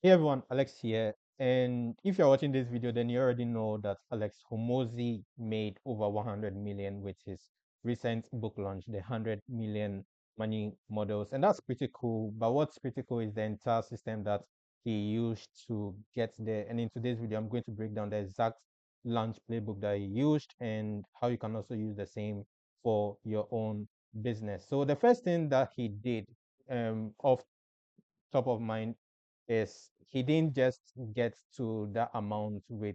Hey everyone, Alex here. And if you're watching this video, then you already know that Alex Hormozi made over 100 million with his recent book launch, the 100 million money models. And that's pretty cool. But what's pretty cool is the entire system that he used to get there. And in today's video, I'm going to break down the exact launch playbook that he used and how you can also use the same for your own business. So the first thing that he did off top of mind is he didn't just get to that amount with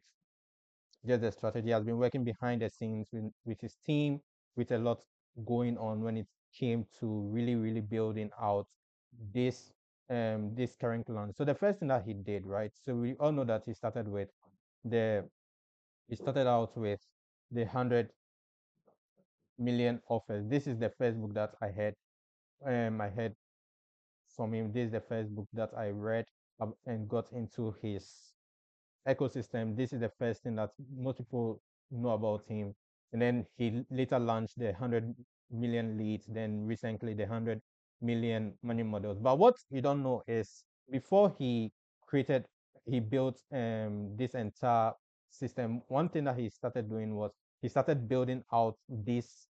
just the strategy. He has been working behind the scenes with his team, with a lot going on when it came to really building out this this current launch. So the first thing that he did, right? So we all know that the he started out with the 100 million offers. This is the first book that I had from him. This is the first book that I read and got into his ecosystem. This is the first thing that most people know about him. And then he later launched the 100 million leads, then recently the 100 million money models. But what you don't know is before created, he built this entire system. One thing that he started doing was he started building out this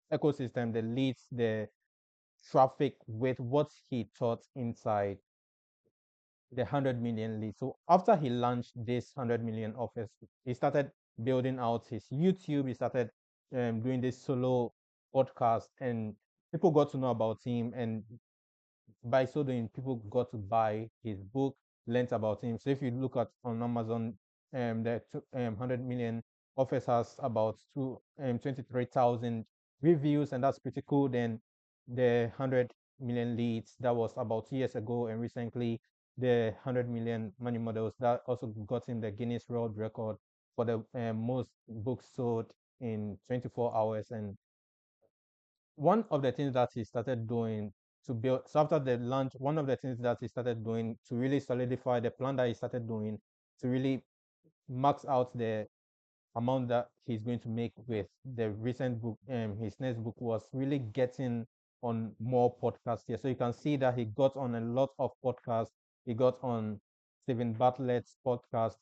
ecosystem, the leads, the traffic with what he taught inside the 100 million leads. So after he launched this 100 million offers, he started building out his YouTube. He started doing this solo podcast, and people got to know about him. And by so doing, people got to buy his book, learned about him. So if you look at on Amazon, the 100 million offers has about 23,000 reviews, and that's pretty cool. Then the 100 million leads, that was about 2 years ago, and recently the 100 million money models that also got him the Guinness World Record for the most books sold in 24 hours. And one of the things that he started doing to build, so after the launch, one of the things that he started doing to really solidify the plan that he started doing to really max out the amount that he's going to make with the recent book, his next book, was really getting on more podcasts here. So you can see that he got on a lot of podcasts. He got on Stephen Bartlett's podcast,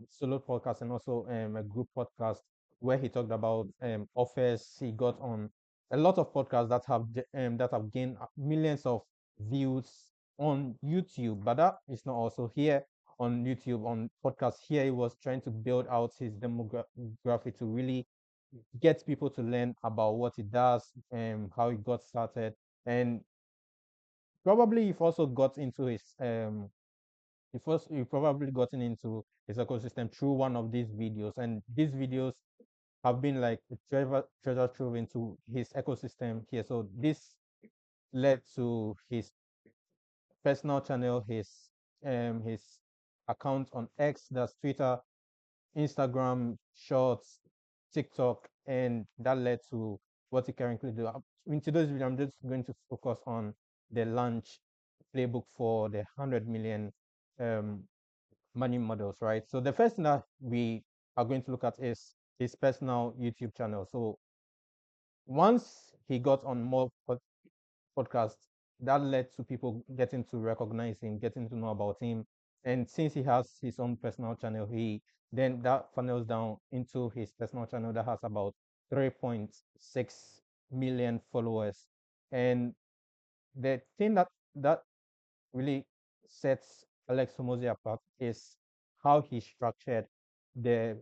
solo podcast, and also a group podcast where he talked about offers. He got on a lot of podcasts that have gained millions of views on YouTube. But that is not also here on YouTube, on podcast. Here he was trying to build out his demographic to really get people to learn about what he does and how he got started. And probably you've also got into his you've probably gotten into his ecosystem through one of these videos. And these videos have been like a treasure trove into his ecosystem here. So this led to his personal channel, his account on X, that's Twitter, Instagram, Shorts, TikTok, and that led to what he currently do. In today's video, I'm just going to focus on the launch playbook for the 100 million um, money models, right? So the first thing that we are going to look at is his personal YouTube channel. So once he got on more podcasts, that led to people getting to recognize him, getting to know about him. And since he has his own personal channel, he then that funnels down into his personal channel that has about 3.6 million followers. And the thing that really sets Alex Hormozi apart is how he structured the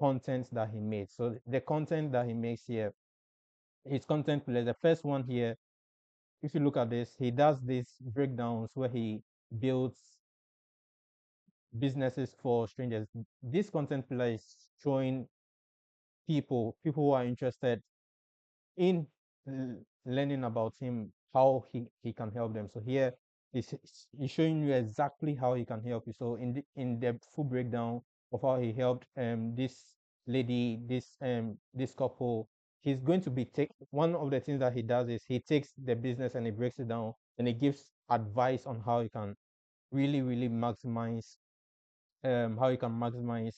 content that he made. So the content that he makes here, his content pillars. The first one here, if you look at this, he does these breakdowns where he builds businesses for strangers. This content pillar is showing people who are interested in learning about him, how he can help them. So here he's showing you exactly how he can help you. So in the full breakdown of how he helped this lady, this couple, he's going to be take one of the things that he does is he takes the business and he breaks it down and he gives advice on really maximize how you can maximize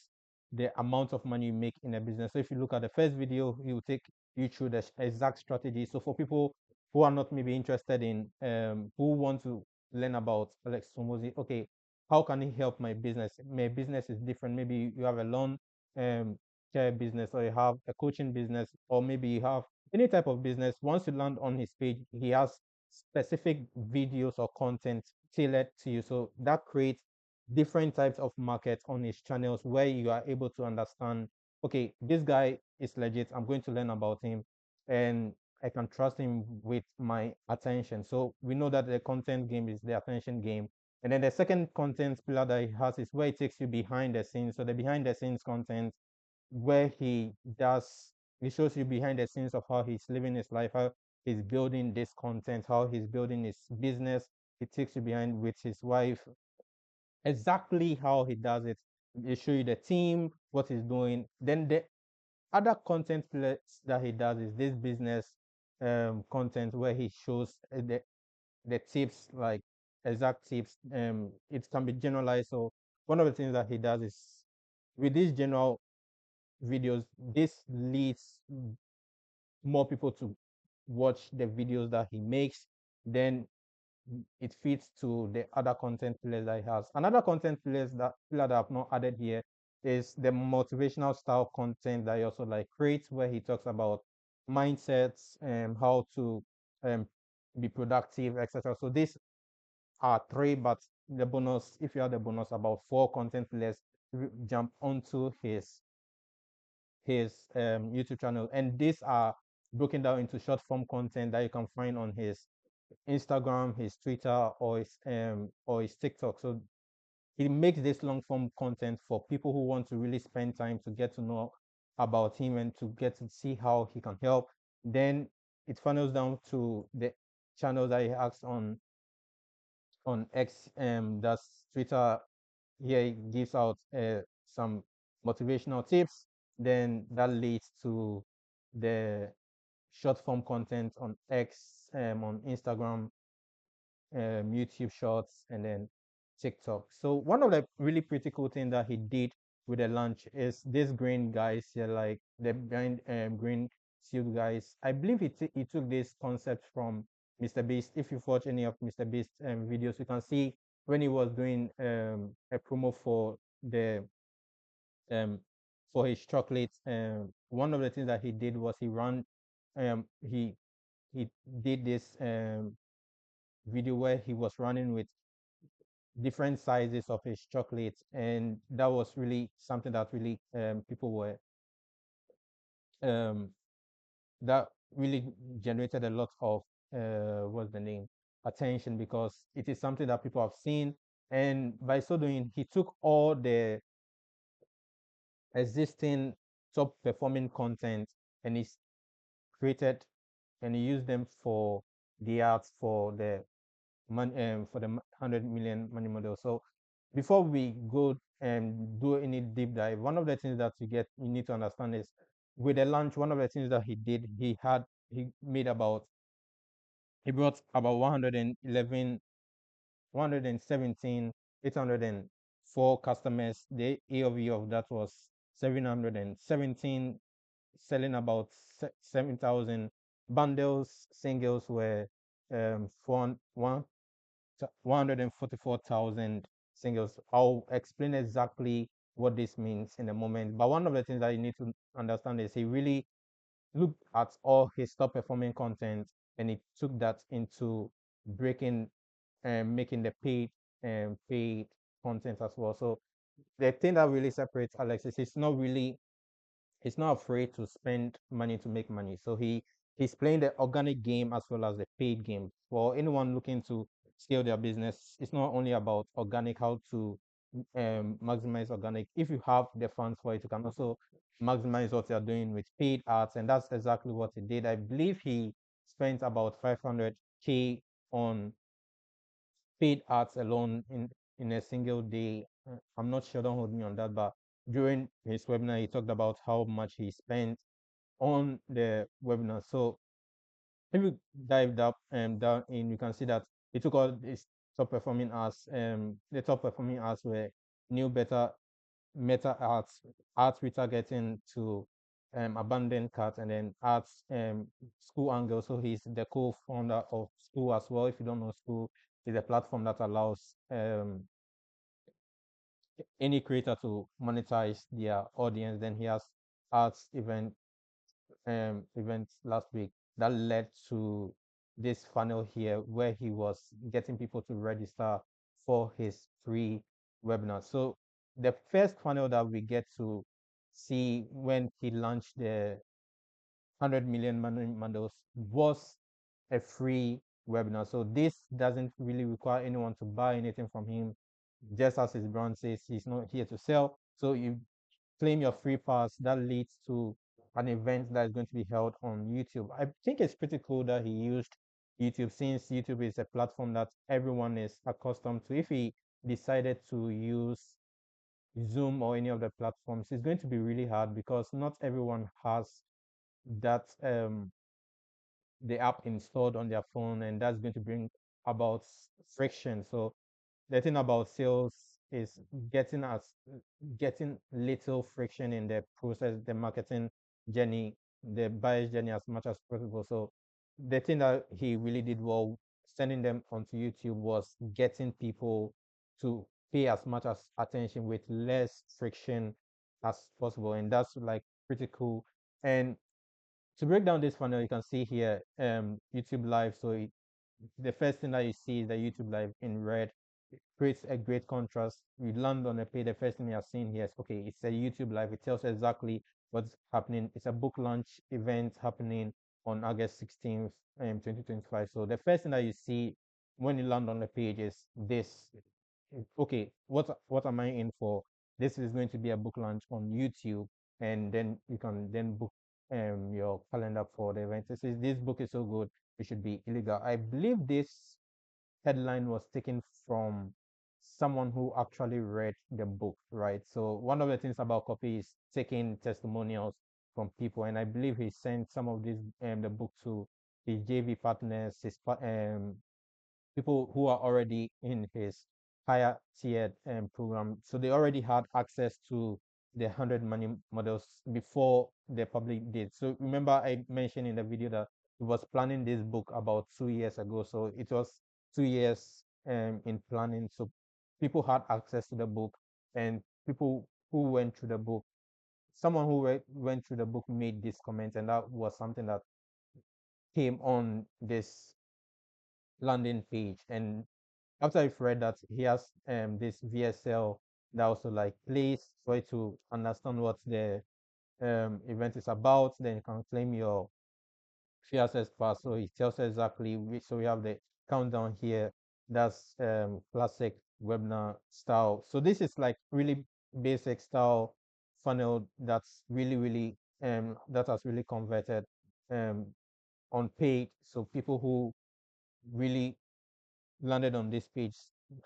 the amount of money you make in a business. So if you look at the first video, he will take you through the exact strategy. So for people who are not maybe interested in who want to learn about Alex Hormozi, okay, how can it help my business? My business is different. Maybe you have a loan um, care business, or you have a coaching business, or maybe you have any type of business. Once you land on his page, he has specific videos or content tailored to you. So that creates different types of markets on his channels where you are able to understand, okay, this guy is legit. I'm going to learn about him, and I can trust him with my attention. So we know that the content game is the attention game. And then the second content pillar that he has is where it takes you behind the scenes. So the behind the scenes content where he shows you behind the scenes of how he's living his life, how he's building this content, how he's building his business. He takes you behind with his wife, exactly how he does it. They show you the team, what he's doing. Then the other content pillars that he does is this business content where he shows the tips, like exact tips. It can be generalized. So one of the things that he does is with these general videos, this leads more people to watch the videos that he makes. Then it fits to the other content pillars that he has. Another content pillar that I've not added here is the motivational style content that he also like creates, where he talks about mindsets and how to um, be productive, etc. So these are three, but the bonus, if you have the bonus, about four content pillars jump onto his YouTube channel, and these are broken down into short form content that you can find on his Instagram, his Twitter, or his TikTok. So he makes this long form content for people who want to really spend time to get to know about him and to get to see how he can help. Then it funnels down to the channels that he has on X, that's Twitter. Here he gives out some motivational tips. Then that leads to the short form content on X, on Instagram, YouTube Shorts, and then TikTok. So one of the really pretty cool things that he did with the launch is this green guys here, like the green suit guys. I believe he took this concept from Mr. Beast. If you've watched any of Mr. Beast videos, you can see when he was doing a promo the um for his chocolates. One of the things that he did was he ran um he he did this video where he was running with different sizes of his chocolates, and that was really something that really people were um, that really generated a lot of what's the name attention, because it is something that people have seen, and by so doing he took all the existing top performing content and he's created and he used them for the arts for the for the 100 million money model. So before we go and do any deep dive, one of the things that you need to understand is with the launch, one of the things that he did, he made about he brought about 111, 117, 804 customers. The AOV of that was 717, selling about 7,000 bundles. Singles were 144,000 singles. I'll explain exactly what this means in a moment. But one of the things that you need to understand is he really looked at all his top performing content and he took that into breaking and making the paid content as well. So the thing that really separates Alex is he's not afraid to spend money to make money. So he's playing the organic game as well as the paid game. For anyone looking to scale their business, it's not only about organic, how to maximize organic. If you have the funds for it, you can also maximize what you're doing with paid ads, and that's exactly what he did. I believe he spent about 500K on paid ads alone in a single day. I'm not sure, don't hold me on that, but during his webinar, he talked about how much he spent on the webinar. So if you dive down in, you can see that he took all these top performing ads. The top performing ads were new, better meta arts retargeting to abandoned carts, and then arts school angle. So he's the co-founder of School as well. If you don't know School, is a platform that allows any creator to monetize their audience. Then he has arts events last week that led to this funnel here where he was getting people to register for his free webinar. So the first funnel that we get to see when he launched the 100 million mandals was a free webinar. So this doesn't really require anyone to buy anything from him. Just as his brand says, he's not here to sell. So you claim your free pass that leads to an event that is going to be held on YouTube. I think it's pretty cool that he used YouTube, since YouTube is a platform that everyone is accustomed to. If he decided to use Zoom or any of the platforms, it's going to be really hard because not everyone has that the app installed on their phone, and that's going to bring about friction. So the thing about sales is getting us getting little friction in the process, the marketing journey, the buyer's journey as much as possible. So the thing that he really did well sending them onto YouTube was getting people to pay as much as attention with less friction as possible. And that's like pretty cool. And to break down this funnel, you can see here YouTube Live. So the first thing that you see is the YouTube Live in red. It creates a great contrast. You land on a page, the first thing you are seeing here is okay, it's a YouTube Live. It tells you exactly what's happening. It's a book launch event happening on August 16th, 2025. So the first thing that you see when you land on the page is this. Okay, what am I in for? This is going to be a book launch on YouTube, and then you can then book your calendar for the event. It says this book is so good, it should be illegal. I believe this headline was taken from someone who actually read the book, right? So one of the things about copy is taking testimonials from people, and I believe he sent some of this the book to his JV partners, people who are already in his higher tiered program. So they already had access to the 100 money models before the public did. So remember, I mentioned in the video that he was planning this book about 2 years ago. So it was 2 years in planning. So people had access to the book, and people who went through the book, someone who went through the book made this comment, and that was something that came on this landing page. And after I've read that, he has this VSL that also like plays for you to understand what the event is about. Then you can claim your free access pass. So it tells you exactly which. So we have the countdown here. That's classic webinar style. So this is like really basic style funnel that's really that has really converted um on paid. So people who really landed on this page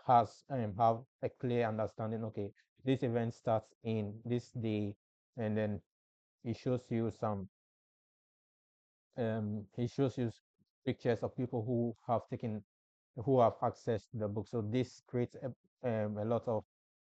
has have a clear understanding. Okay, this event starts in this day, and then it shows you some it shows you pictures of people who have access to the book. So this creates a lot of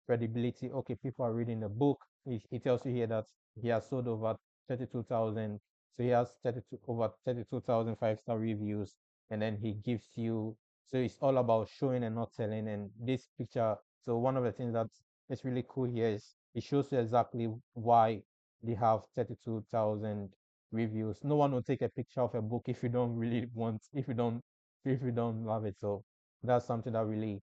credibility. Okay, people are reading the book. It tells you here that he has sold over 32,000. So he has 32 over 32,000 five-star reviews, and then he gives you. So it's all about showing and not telling. And this picture. So one of the things that is really cool here is it shows you exactly why they have 32,000 reviews. No one will take a picture of a book if you don't really want, if you don't love it. So that's something that really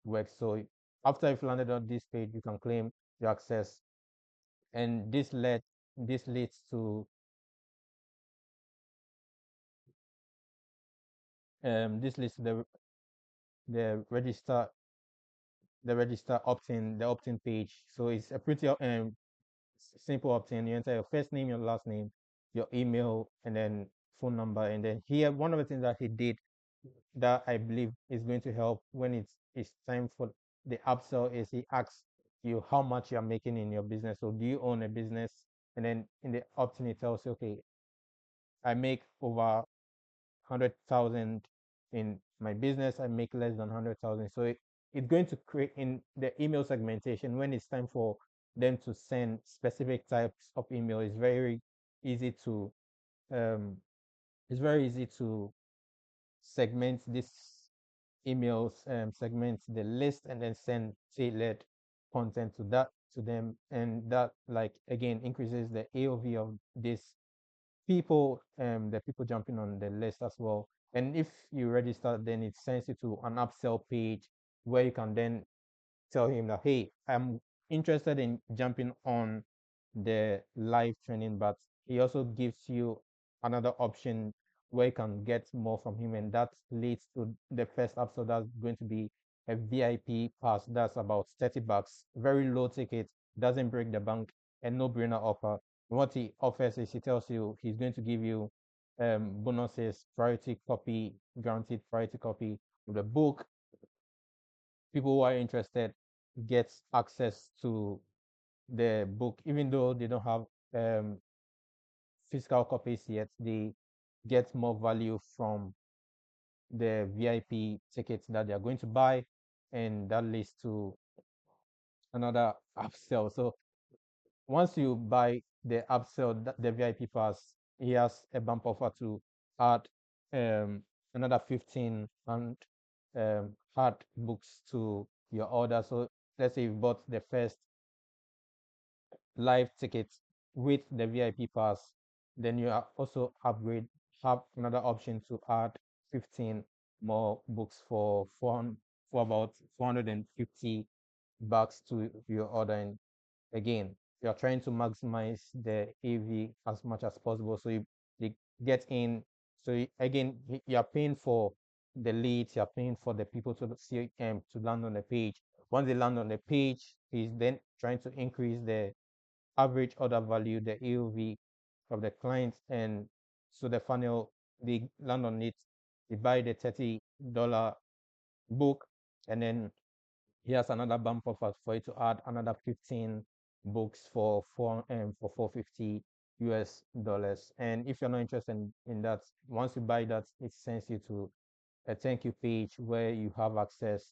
works. So after you've landed on this page, you can claim your access, and this leads to the register opt-in, the opt-in page. So it's a pretty simple opt-in. You enter your first name, your last name, your email, and then phone number. And then here, one of the things that he did that I believe is going to help when it's time for the upsell is he asks you how much you're making in your business. So do you own a business? And then in the opt-in, it tells you, okay, I make over 100,000 in my business. I make less than 100,000. So it's going to create in the email segmentation when it's time for them to send specific types of email. Easy to um, it's very easy to segment this emails, segment the list, and then send tailored content to them, and that like again increases the AOV of this people, the people jumping on the list as well. And if you register, then it sends you to an upsell page where you can then tell him that, hey, I'm interested in jumping on the live training, but he also gives you another option where you can get more from him, and that leads to the first upsell. That's going to be a VIP pass. That's about $30, very low ticket, doesn't break the bank, and no brainer offer. What he offers is he tells you he's going to give you bonuses, priority copy, guaranteed priority copy of the book. People who are interested get access to the book, even though they don't have um, physical copies yet. They get more value from the VIP tickets that they are going to buy, and that leads to another upsell. So once you buy the upsell, the VIP pass, he has a bump offer to add um, another 15 and hard books to your order. So let's say you bought the first live tickets with the VIP pass, then you are also have another option to add 15 more books for about $450 to your order. And again, you are trying to maximize the AV as much as possible. So you get in. So again, you are paying for the leads, you are paying for the people to see to land on the page. Once they land on the page, he's then trying to increase the average order value, the AOV of the clients, and so the funnel, they land on it, they buy the $30 book, and then he has another bump offer for you to add another 15 books for 450 US dollars. And if you're not interested in that, once you buy that, it sends you to a thank you page where you have access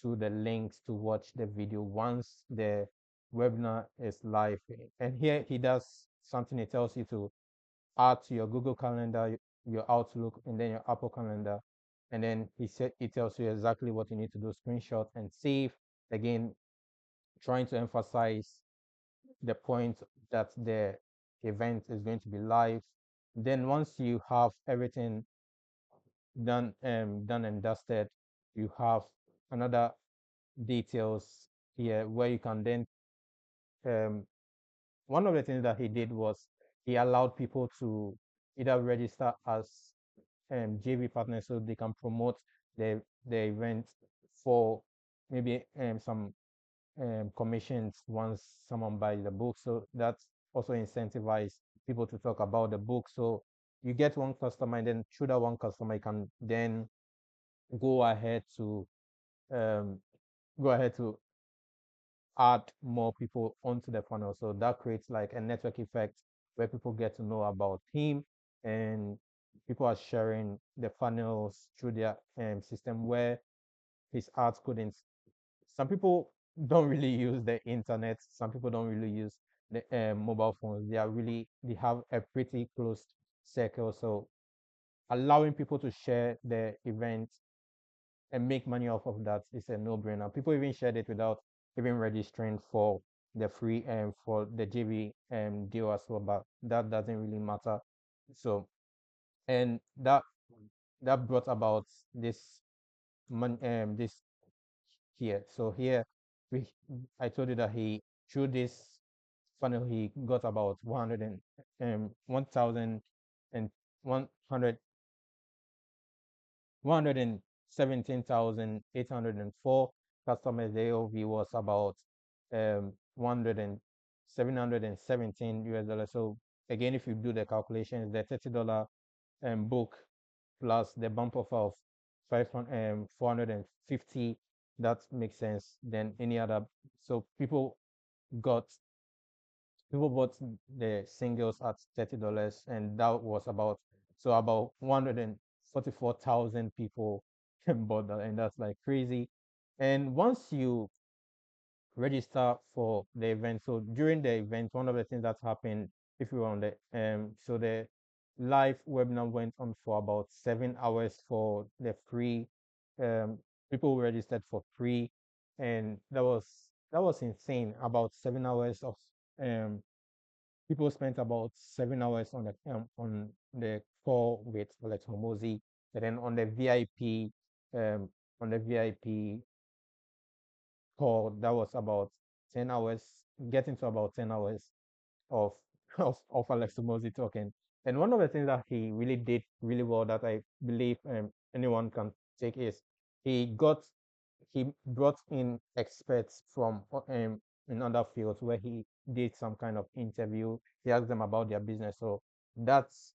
to the links to watch the video once the webinar is live. And here he does something. He tells you to add to your Google Calendar, your Outlook, and then your Apple Calendar. And then he tells you exactly what you need to do, screenshot and save. Again, trying to emphasize the point that the event is going to be live. Then once you have everything done and dusted, you have another details here where you can then um, one of the things that he did was he allowed people to either register as JV partners so they can promote the event for maybe some commissions once someone buys the book. So that's also incentivize people to talk about the book. So you get one customer, and then through that one customer, you can then go ahead to um, go ahead to add more people onto the funnel. So that creates like a network effect where people get to know about him, and people are sharing the funnels through their system where his ads couldn't. Some people don't really use the internet. Some people don't really use the mobile phones. They have a pretty close circle. So allowing people to share the event and make money off of that is a no-brainer. People even shared it without even registering for the free and for the JV deal as well, but that doesn't really matter. So and that brought about this here. So here we I told you that he through this funnel he got about 100 and 1000 and 100 117,804 customers. The AOV was about 100 and 717 US dollars. So again, if you do the calculations, the $30 book plus the bump offer of 450, that makes sense than any other. So got people bought the singles at $30, and that was about 144,000 people bought that, and that's like crazy. And once you register for the event, so during the event, one of the things that happened, if you were on the so the live webinar went on for about 7 hours for the free um people who registered for free, and that was that was insane. About 7 hours of um people spent about 7 hours on the call with Alex Hormozi, and then um on the VIP call that was about 10 hours, getting to about 10 hours of of Alex Hormozi talking. And one of the things that he really did really well that I believe anyone can take is he got he brought in experts from in other fields where he did some kind of interview. He asked them about their business. So that's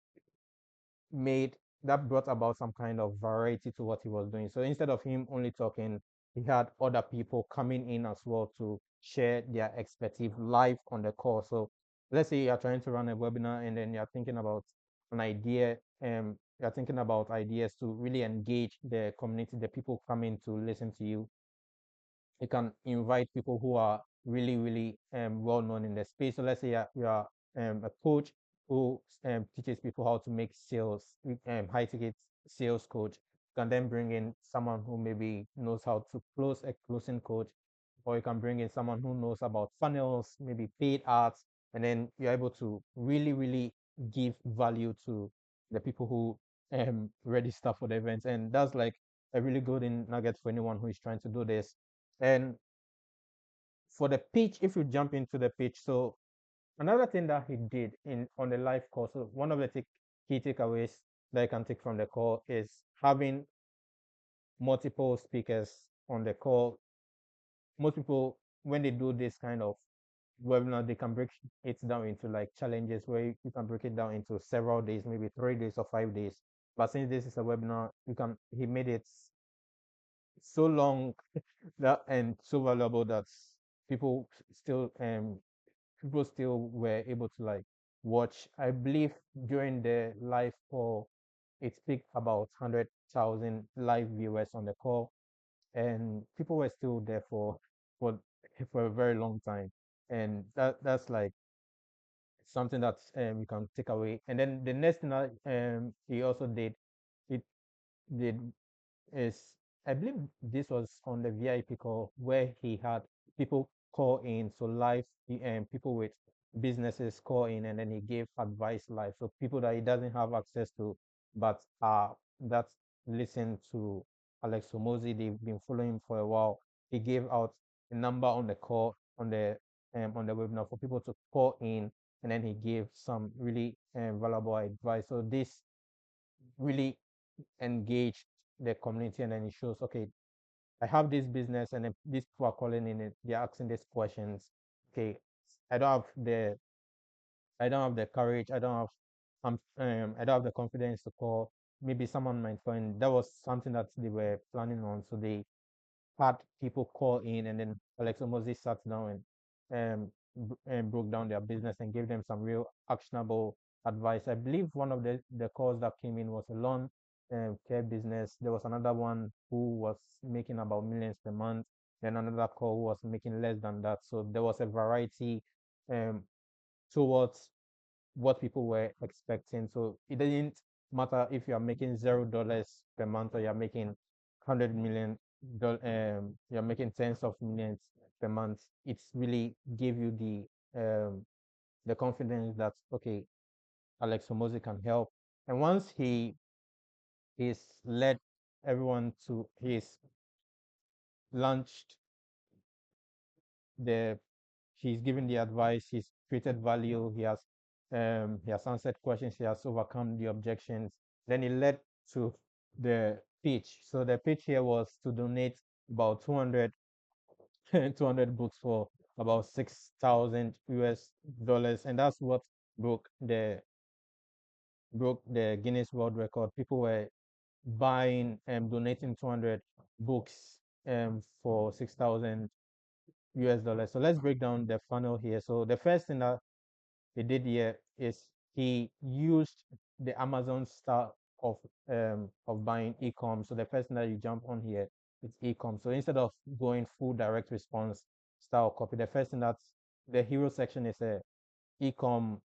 made that brought about some kind of variety to what he was doing. So instead of him only talking, he had other people coming in as well to share their expertise live on the call. So let's say you're trying to run a webinar and then you're thinking about an idea, you're thinking about ideas to really engage the community, the people coming to listen to you. You can invite people who are really, really well known in the space. So let's say you're a coach who teaches people how to make sales, high ticket sales coach. You can then bring in someone who maybe knows how to close a closing coach, or you can bring in someone who knows about funnels, maybe paid ads, and then you're able to really, really give value to the people who register for the events. And that's like a really good nugget for anyone who is trying to do this. And for the pitch, if you jump into the pitch, so another thing that he did in on the live call, so one of the key takeaways that I can take from the call is having multiple speakers on the call. Most people, when they do this kind of webinar, they can break it down into like challenges where you can break it down into several days, maybe 3 days or 5 days. But since this is a webinar, he made it so long that and so valuable that people still people still were able to like watch. I believe during the live call, it peaked about 100,000 live viewers on the call, and people were still there for for a very long time, and that's like something that you can take away. And then the next thing that he also it did is I believe this was on the VIP call where he had people call in, so live people with businesses call in, and then he gave advice live. So people that he doesn't have access to, but that listen to Alex Hormozi, they've been following him for a while. He gave out a number on the call on the webinar for people to call in, and then he gave some really valuable advice. So this really engaged the community, and then it shows, okay, I have this business and then these people are calling in it, they're asking these questions. Okay, I don't have the I don't have the courage, I don't have the confidence to call. Maybe someone might find that was something that they were planning on. So they had people call in, and then Alex Omozi sat down and broke down their business and gave them some real actionable advice. I believe one of the calls that came in was a lawn care business. There was another one who was making about millions per month. Then another call who was making less than that. So there was a variety um, towards what people were expecting. So it didn't matter if you are making $0 per month or you're making 100 million, you're making tens of millions per month. It's really give you the confidence that okay, Alex Hormozi can help. And once he's led everyone to he's launched the he's given the advice, he's created value, he has answered questions, he has overcome the objections. Then it led to the pitch. So the pitch here was to donate about 200 books for about 6,000 US dollars, and that's what broke the Guinness World Record. People were buying and donating 200 books for 6,000 US dollars. So let's break down the funnel here. So the first thing that he did here is he used the Amazon style of buying e-com. So the first thing that you jump on here is e-com. So instead of going full direct response style copy, the first thing that's the hero section is a e-com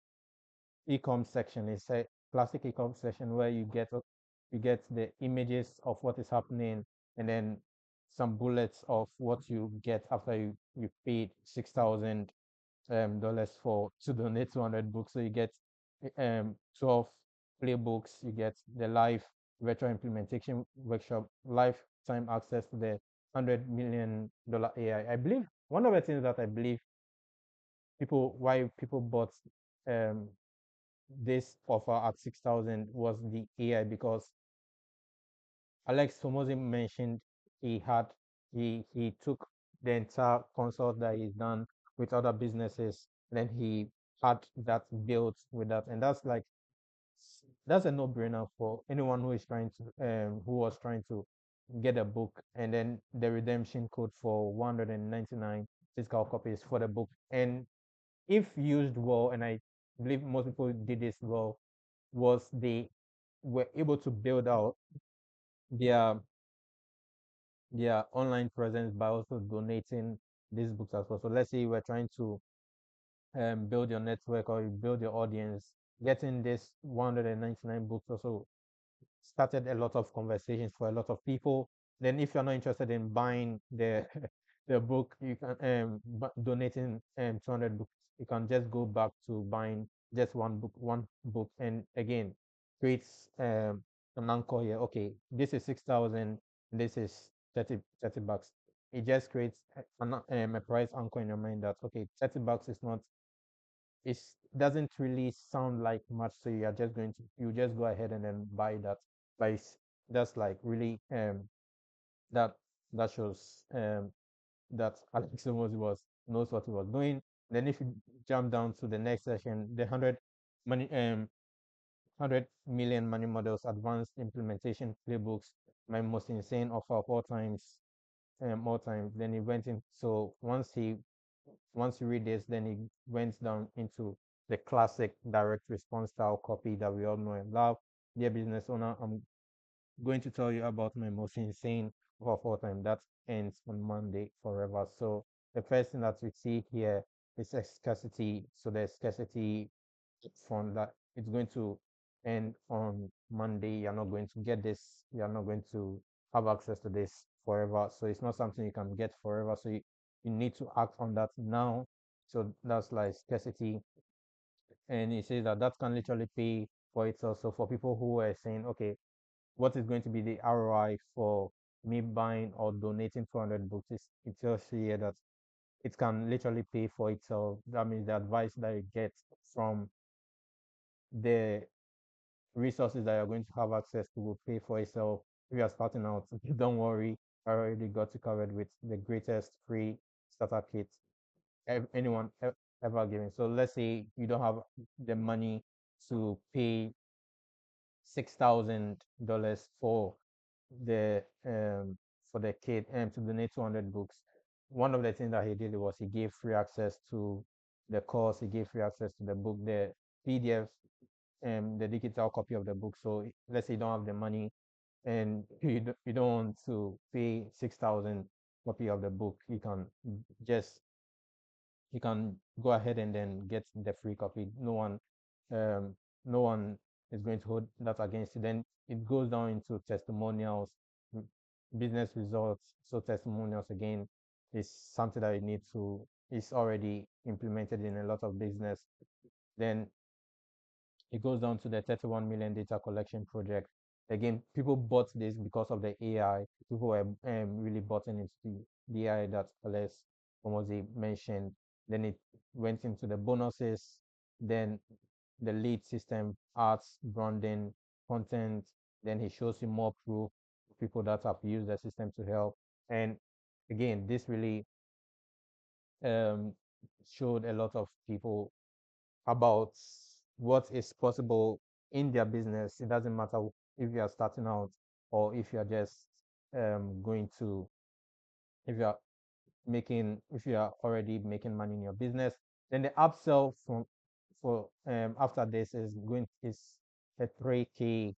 e-com section. It's a classic e-com section where you get the images of what is happening, and then some bullets of what you get after you paid $6,000 for to donate 200 books. So you get 12 playbooks, you get the live virtual implementation workshop, lifetime access to the $100 million AI. I believe one of the things that I believe why people bought um, this offer at 6,000 was the AI, because Alex Hormozi mentioned he had he took the entire consult that he's done with other businesses, then he had that built with that, and that's a no-brainer for anyone who is trying to who was trying to get a book, and then the redemption code for 199 physical copies for the book. And if used well, and I believe most people did this well, was they were able to build out their online presence by also donating these books as well. So let's say you were trying to build your network or you build your audience, getting this 199 books also started a lot of conversations for a lot of people. Then, if you're not interested in buying the the book, you can donating 200 books. You can just go back to buying just one book, and again creates an anchor here. Okay, this is 6,000. This is 30 bucks. It just creates a price anchor in your mind that okay, 30 bucks is not it doesn't really sound like much, so you are just going to you just go ahead and then buy that. But that's like really that that shows that Alex Omozi was knows what he was doing. Then if you jump down to the next section, the money 100 million money models advanced implementation playbooks, my most insane offer of all times. Then he went in. So once you read this, then it went down into the classic direct response style copy that we all know and love. Dear business owner, I'm going to tell you about my most insane of all time that ends on Monday forever. So the first thing that we see here is a scarcity. So the scarcity from that it's going to end on Monday. You're not going to get this. You're not going to have access to this forever. So it's not something you can get forever. So you need to act on that now. So that's like scarcity. And it says that that can literally pay for itself. So for people who are saying, okay, what is going to be the ROI for me buying or donating 200 books? It tells you here that it can literally pay for itself. That means the advice that you get from the resources that you're going to have access to will pay for itself. If you're starting out, don't worry. I already got you covered with the greatest free starter kit anyone ever given. So let's say you don't have the money to pay $6,000 for the kid and to donate 200 books. One of the things that he did was he gave free access to the course. He gave free access to the book, the PDF, the digital copy of the book. So let's say you don't have the money and you don't want to pay 6,000 copy of the book, just you can go ahead and then get the free copy. Um, no one is going to hold that against you. Then it goes down into testimonials, m- business results. So testimonials again is something that you need to is already implemented in a lot of business. Then it goes down to the 31 million data collection project. Again, people bought this because of the AI. People were really bought into the AI that Alex Omozi mentioned. Then it went into the bonuses, then the lead system, arts, branding, content. Then he shows you more proof, people that have used the system to help. And again, this really um, showed a lot of people about what is possible in their business. It doesn't matter if you are starting out or if you are just going to, if you are if you are already making money in your business. Then the upsell for after this is a 3K.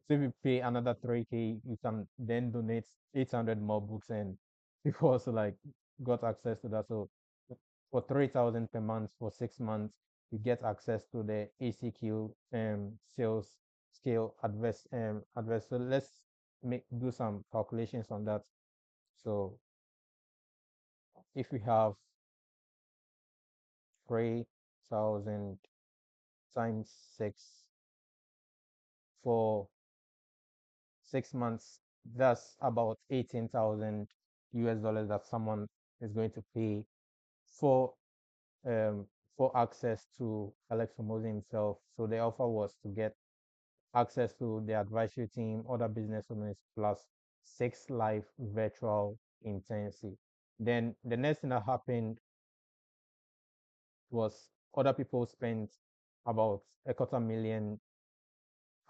So if you pay another 3K, you can then donate 800 more books, and people also like got access to that. So for 3,000 per month for 6 months, you get access to the ACQ sales scale adverse. So let's do some calculations on that. So if we have 3,000 times 6 for 6 months, that's about 18,000 US dollars that someone is going to pay for um, for access to Alex Hormozi himself. So the offer was to get access to the advisory team, other business owners, plus 6 live virtual intensive. Then the next thing that happened was other people spent about a quarter million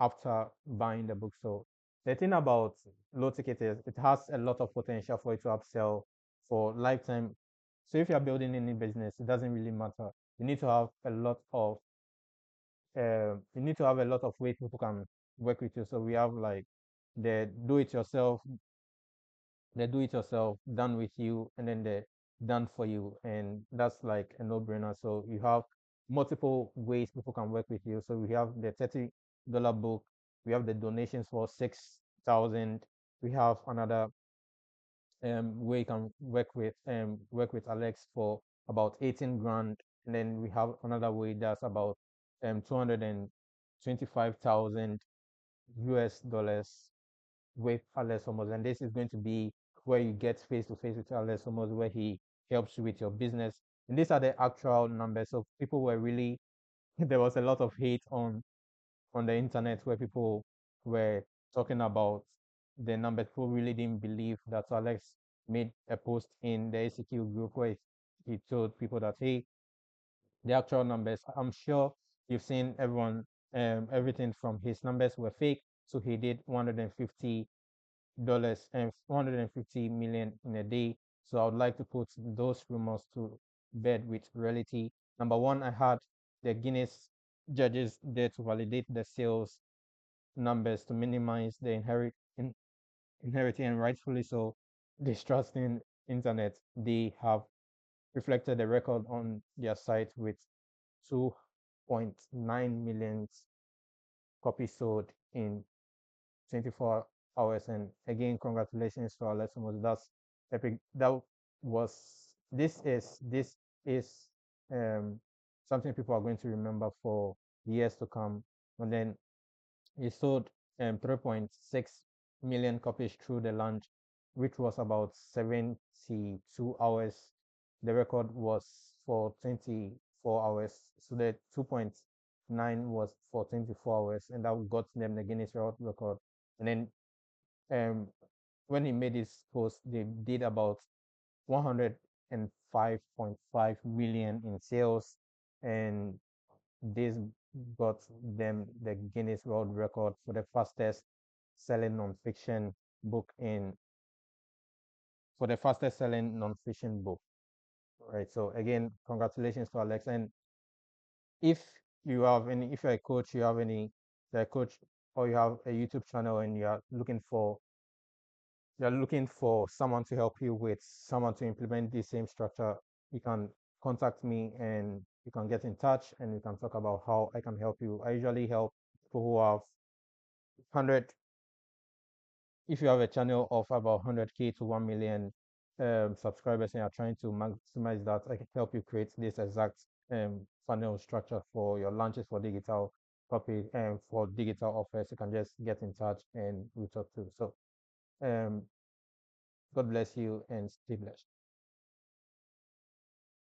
after buying the book. So the thing about low ticket is it has a lot of potential for it to upsell for lifetime. So if you're building any business, it doesn't really matter. You need to have a lot of you need to have a lot of ways people can work with you. So we have like the do it yourself, the do it yourself done with you, and then the done for you, and that's like a no-brainer. So you have multiple ways people can work with you. So we have the $30 book, we have the donations for 6,000, we have another where you can work with Alex for about 18 grand, and then we have another way that's about 225,000 US dollars with Alex Homos. And this is going to be where you get face to face with Alex Homos, where he helps you with your business. And these are the actual numbers. So people were really there was a lot of hate on the internet where people were talking about the numbers. People really didn't believe that. So Alex made a post in the ACQ group where he told people that, hey, the actual numbers, I'm sure you've seen everything from his numbers were fake. So he did $150 and 150 million in a day. So I would like to put those rumors to bed with reality. Number one, I had the Guinness judges there to validate the sales numbers to minimize the inheriting, and rightfully so distrusting internet. They have reflected the record on their site with 2.9 million copies sold in 24 hours. And again, congratulations to our listeners. That's epic. Was this is um something people are going to remember for years to come. And then it sold 3.6 million copies through the launch, which was about 72 hours. The record was for 24 hours. So the 2.9 was for 24 hours, and that got them the Guinness World Record. And then um, when he made this post, they did about 105.5 million in sales, and this got them the Guinness World Record for the fastest selling nonfiction book in for the fastest selling nonfiction book. Right. So again, congratulations to Alex. And if if you're a coach, you're a coach, or you have a YouTube channel and you're looking for someone to help you with someone to implement the same structure, you can contact me and you can get in touch and we can talk about how I can help you. I usually help people who have 100, if you have a channel of about 100K to 1 million subscribers and you're trying to maximize that, I can help you create this exact funnel structure for your launches for digital copy and for digital offers. You can just get in touch and we talk to. So um, God bless you and stay blessed.